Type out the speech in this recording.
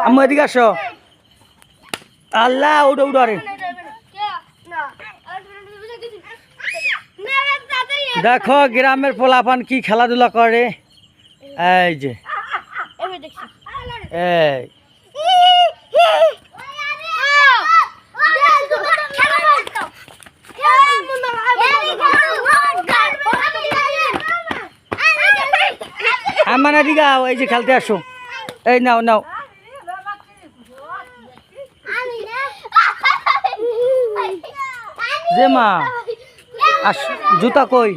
আম্মু এদিকে আসো আল্লাহ উঠো উঠো আরে দেখো গ্রামের পোলাপান কি খেলাধুলা করে এই যে এই আমার এদিকে আও এই যে খেলতে আসো এই নাও নাও যে মা আস জুতা কই